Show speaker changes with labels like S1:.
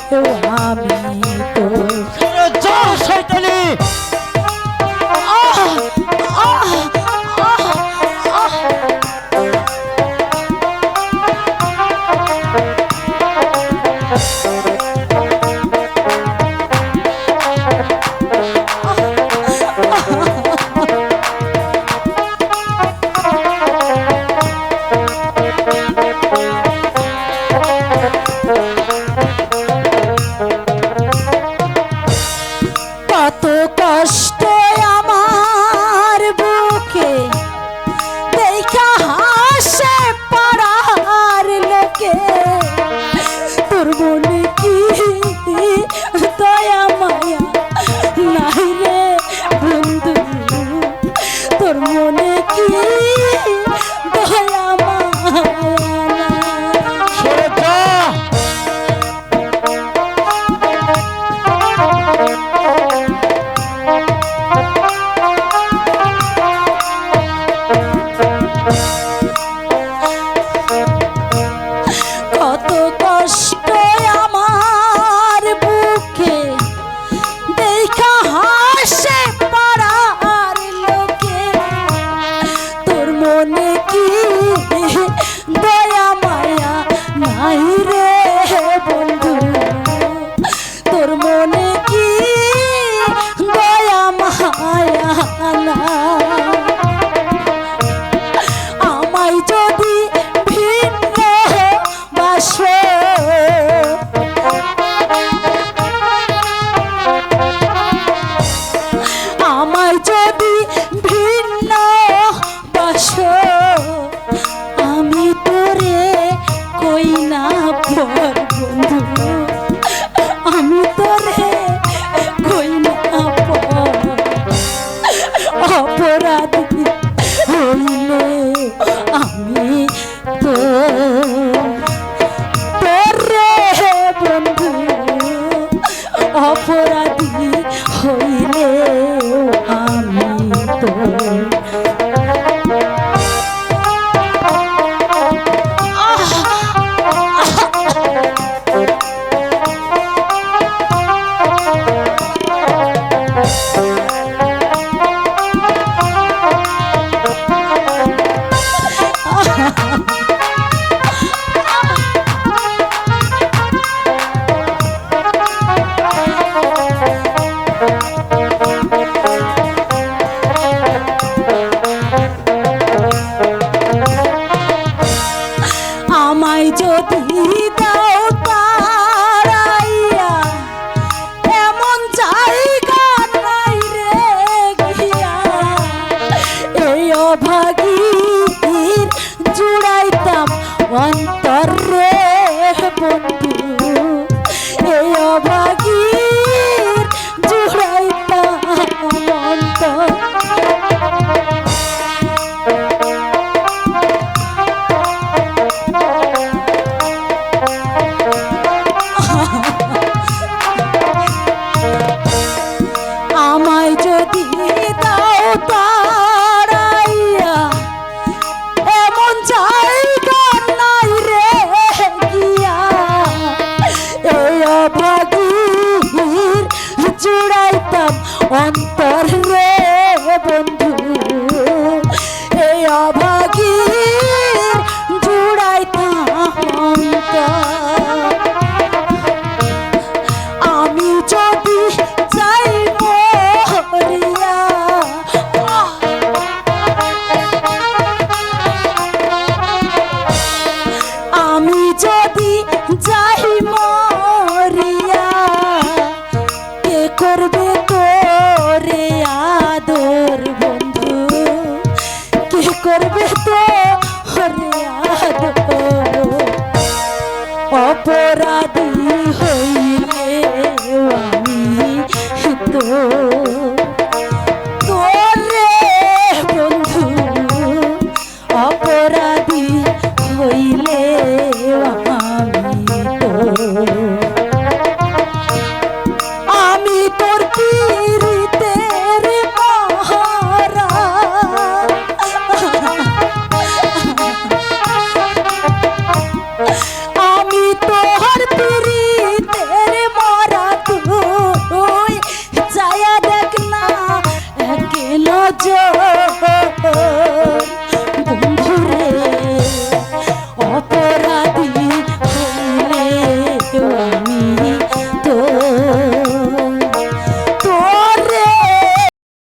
S1: আমি তো
S2: যা শয়তানি
S1: কত কষ্ট আমার বুকে দেখা হাসে পাড়ার লোকে তোর মনে কি দয়া মায়া নাই রে বন্ধু তোর মনে কি দয়া মায়া
S2: সরে যা
S1: কত কষ্ট আমার বুকে দেখা হাসে পাড়ার লোকে তোর মনে কি দয়া মায়া নাই রে বন্ধু তোর মনে কি দয়া মায়া নাই আমায় যদি ভিন্ন বাসো আমায় যদি ভিন্ন বাসো আমি তোরে কই না পর বন্ধু আমি তোরে কই না পর অপরাধী হইলে আমি তো তোরে বন্ধু অপরাধী হইলে আমি তো আমায় যদি দাও তারাইয়া এমন জায়গা নাই রে গিয়া এই অভাগীর জুড়াইতাম অন্তর রে বন্ধু এই অভাগীর জুড়াইতাম অন্তর আমায় যদি দাও তারাইয়া এমন জায়গা নাই রে গিয়া এই অভাগীর জুড়াইতাম অন্তর রে বন্ধু এই অভাগীর জুড়াইতাম অন্তর আমি যদি চাই মরিয়া আমি যদি যাই মরিয়া কে করবে তোরে যদি